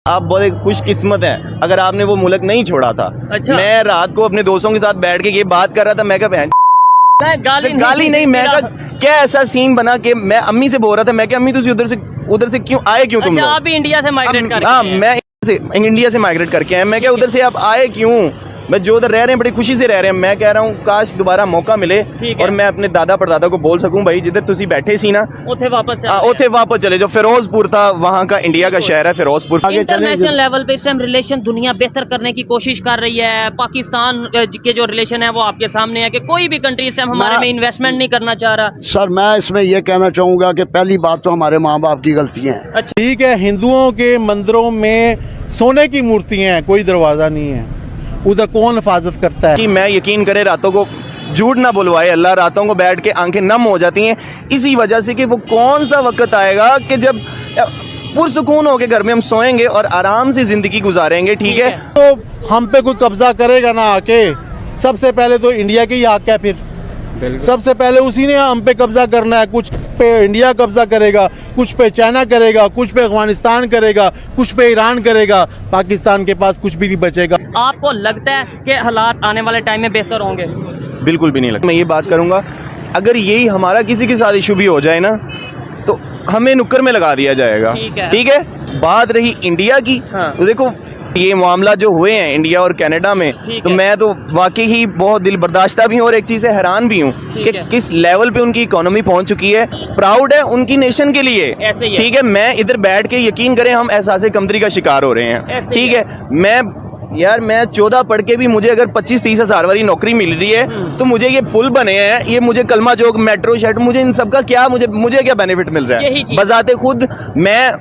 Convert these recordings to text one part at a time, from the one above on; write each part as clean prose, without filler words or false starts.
आप बहुत एक खुशकिस्मत हैं अगर आपने वो मुल्क नहीं छोड़ा था। अच्छा। मैं रात को अपने दोस्तों के साथ बैठ के ये बात कर रहा था, मैं क्या बहन गाली नहीं, मैं क्या ऐसा सीन बना कि मैं अम्मी से बोल रहा था, मैं क्या अम्मी तुम उधर से क्यों आए, क्यों तुम अच्छा, लोग? आप भी इंडिया से माइग्रेट करके हाँ, मैं इंडिया से माइग्रेट करके आया। मैं क्या उधर से आप आए क्यों? मैं जो उधर रह रहे हैं बड़ी खुशी से रह रहे हैं। मैं कह रहा हूँ काश दोबारा मौका मिले और मैं अपने दादा परदादा को बोल सकूं, भाई जिधर तुसी बैठे सी ना उथे वापस चले जाओ। फिरोजपुर था वहाँ का, इंडिया का शहर है फिरोजपुर। इंटरनेशनल लेवल पे इस टाइम रिलेशन दुनिया बेहतर करने की कोशिश कर रही है। पाकिस्तान के जो रिलेशन है वो आपके सामने है कि कोई भी कंट्री इस टाइम हमारे में इन्वेस्टमेंट नहीं करना चाह रहा। सर मैं इसमें यह कहना चाहूँगा कि पहली बात तो हमारे माँ बाप की गलतियाँ हैं। अच्छा, ठीक है, हिंदुओं के मंदिरों में सोने की मूर्तियाँ हैं, कोई दरवाज़ा नहीं है, उधर कौन हिफाजत करता है? कि मैं यकीन करे रातों को झूठ ना बुलवाए अल्लाह, रातों को बैठ के आंखें नम हो जाती हैं इसी वजह से कि वो कौन सा वक्त आएगा कि जब पुरसुकून होके घर में हम सोएंगे और आराम से जिंदगी गुजारेंगे। ठीक है, तो हम पे कोई कब्जा करेगा ना आके, सबसे पहले तो इंडिया के ही हक है, फिर सबसे पहले उसी ने हम पे कब्जा करना है। कुछ पे इंडिया कब्जा करेगा, कुछ पे चाइना करेगा, कुछ पे अफगानिस्तान करेगा, कुछ पे ईरान करेगा, पाकिस्तान के पास कुछ भी नहीं बचेगा। आपको लगता है कि हालात आने वाले टाइम में बेहतर होंगे? बिल्कुल भी नहीं लगता। मैं ये बात करूंगा, अगर यही हमारा किसी के साथ इशू भी हो जाए ना तो हमें नुक्कर में लगा दिया जाएगा। ठीक है। बात रही इंडिया की, तो देखो ये मामला जो हुए हैं इंडिया और कनाडा में, तो मैं तो वाकई ही बहुत दिल बर्दाश्ता भी हूँ और एक चीज़ से हैरान भी हूँ कि किस लेवल पे उनकी इकोनॉमी पहुँच चुकी है। प्राउड है उनकी नेशन के लिए। ठीक है, मैं इधर बैठ के यकीन करें हम एहसास कमतरी का शिकार हो रहे हैं। ठीक है, मैं 14 पढ़ के भी मुझे अगर 25-30 हज़ार वाली नौकरी मिल रही है तो मुझे ये पुल बने हैं, ये मुझे कलमा चौक, मेट्रो शेड, मुझे इन सब का क्या मुझे क्या बेनिफिट मिल रहा है? बजाते खुद मैं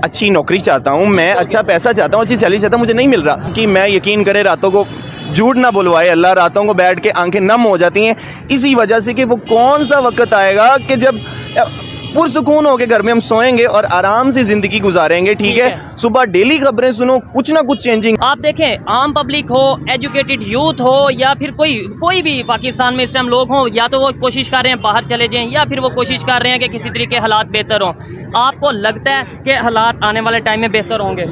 अच्छी नौकरी चाहता हूँ, मैं अच्छा पैसा चाहता हूँ, अच्छी सैलरी चाहता हूँ, मुझे नहीं मिल रहा। कि मैं यकीन करे रातों को झूठ ना बुलवाए अल्लाह, रातों को बैठ के आंखें नम हो जाती हैं इसी वजह से कि वो कौन सा वक्त आएगा कि जब पुरसुकून होके घर में हम सोएंगे और आराम से जिंदगी गुजारेंगे। ठीक है, सुबह डेली खबरें सुनो, कुछ ना कुछ चेंजिंग। आप देखें, आम पब्लिक हो, एजुकेटेड यूथ हो, या फिर कोई भी पाकिस्तान में इस टाइम लोग हों, या तो वो कोशिश कर रहे हैं बाहर चले जाएं, या फिर वो कोशिश कर रहे हैं कि किसी तरीके हालात बेहतर हों। आपको लगता है कि हालात आने वाले टाइम में बेहतर होंगे?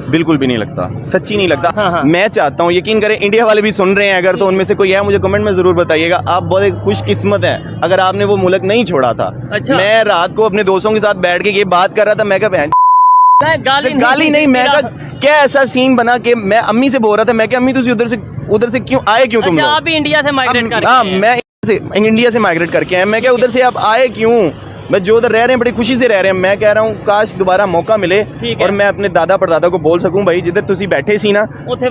बिल्कुल भी नहीं लगता, सच्ची नहीं लगता। हाँ। मैं चाहता हूँ, यकीन करें इंडिया वाले भी सुन रहे हैं अगर, तो उनमें से कोई है मुझे कमेंट में जरूर बताइएगा। आप बहुत एक खुशकिस्मत हैं अगर आपने वो मुल्क नहीं छोड़ा था। अच्छा। मैं रात को अपने दोस्तों के साथ बैठ के ये बात कर रहा था, मैं क्या बहन गाली नहीं, मैं क्या ऐसा सीन बना कि मैं अम्मी से बोल रहा था, मैं क्या अम्मी तुम उधर से क्यों आए, क्यों तुम लोग? आप भी इंडिया से माइग्रेट करके? हाँ, मैं इंडिया से माइग्रेट करके आया। मैं क्या उधर से आप आए क्यों? मैं जो उधर रह रहे हैं बड़ी खुशी से रह रहे हैं। मैं कह रहा हूँ काश दोबारा मौका मिले और मैं अपने दादा परदादा को बोल सकूं, भाई जिधर तुसी बैठे सी ना उथे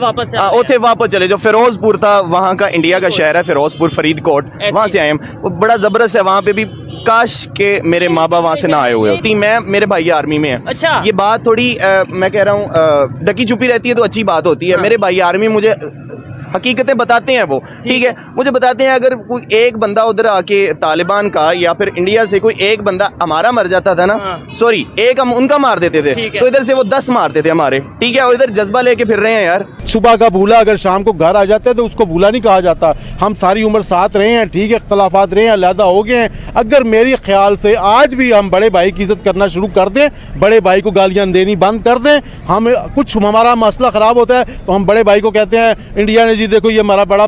वापस चले जाओ। फिरोजपुर था वहाँ का, इंडिया का शहर है फिरोजपुर, फरीदकोट, वहाँ से आए हम। वो बड़ा जबरदस्त है, वहाँ पे भी काश के मेरे माँ बाप वहाँ से ना आए हुए होती। मैं मेरे भाई आर्मी में है। अच्छा। ये बात थोड़ी मैं कह रहा हूँ ढकी छुपी रहती है तो अच्छी बात होती है। मेरे भाई आर्मी मुझे हकीकतें बताते हैं वो। ठीक है, मुझे बताते हैं अगर कोई एक बंदा उधर आके तालिबान का या फिर इंडिया से कोई एक बंदा हमारा मर जाता था ना, सॉरी एक हम उनका मार देते थे, तो इधर से वो 10 मारते थे हमारे। ठीक है, और इधर जज्बा लेके फिर रहे हैं यार। सुबह का भूला अगर शाम को घर आ जाता है तो उसको भूला नहीं कहा जाता। हम सारी उम्र साथ रहे हैं, ठीक है, इख्तलाफात रहे हैं, अलहदा हो गए हैं। अगर मेरे ख्याल से आज भी हम बड़े भाई की इज्जत करना शुरू कर दें, बड़े भाई को गालियाँ देनी बंद कर दें, हम कुछ हमारा मसला ख़राब होता है तो हम बड़े भाई को कहते हैं इंडिया ने जी देखो ये हमारा बड़ा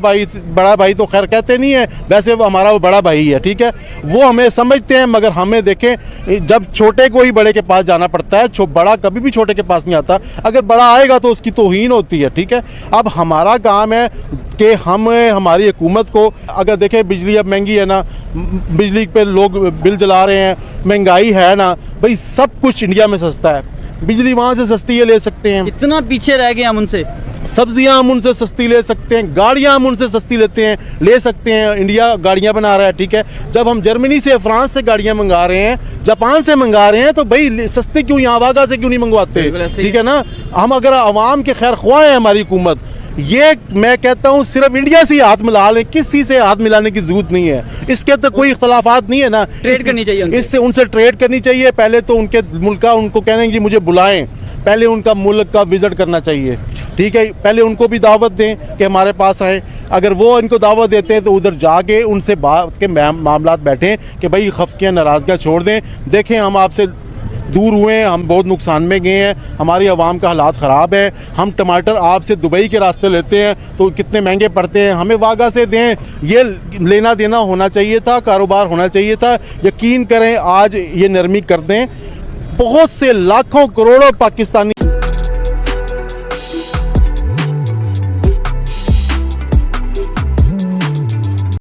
भाई तो खैर कहते नहीं है, वैसे वो हमारा वो बड़ा भाई है। ठीक है, वो हमें समझते हैं, मगर हमें देखें जब छोटे को ही बड़े के पास जाना पड़ता है, बड़ा कभी भी छोटे के पास नहीं आता। अगर बड़ा आएगा तो उसकी तौहीन होती है। ठीक है, अब हमारा काम है कि हम हमारी हुकूमत को, अगर देखें बिजली अब महंगी है ना, बिजली पे लोग बिल जला रहे हैं, महंगाई है ना, भाई सब कुछ इंडिया में सस्ता है, बिजली वहाँ से सस्ती है ले सकते हैं। इतना पीछे रह गए हम उनसे, सब्जियां हम उनसे सस्ती ले सकते हैं, गाड़ियां हम उनसे सस्ती ले सकते हैं। इंडिया गाड़ियां बना रहा है। ठीक है, जब हम जर्मनी से, फ्रांस से गाड़ियां मंगा रहे हैं, जापान से मंगा रहे हैं, तो भाई सस्ते क्यों यहाँ वागा से क्यों नहीं मंगवाते? ठीक है ना, हम अगर आवाम के खैर ख्वाह है हमारी हुकूमत, ये मैं कहता हूँ सिर्फ इंडिया से हाथ मिला लें, किसी से हाथ मिलाने की जरूरत नहीं है। इसके तो कोई इख्तलाफात नहीं है ना, ट्रेड करनी चाहिए इससे, उनसे ट्रेड करनी चाहिए। पहले तो उनके मुल्क का उनको कहने कि मुझे बुलाएं, पहले उनका मुल्क का विजिट करना चाहिए। ठीक है, पहले उनको भी दावत दें कि हमारे पास आए। अगर वो इनको दावत देते हैं तो उधर जाके उनसे बात के मामलात बैठें कि भाई खफकियाँ नाराज़गियाँ छोड़ दें, देखें हम आपसे दूर हुए हैं, हम बहुत नुकसान में गए हैं, हमारी आवाम का हालात ख़राब है। हम टमाटर आपसे दुबई के रास्ते लेते हैं तो कितने महंगे पड़ते हैं, हमें वागा से दें, ये लेना देना होना चाहिए था, कारोबार होना चाहिए था। यकीन करें आज ये नरमी कर दें, बहुत से लाखों करोड़ों पाकिस्तानी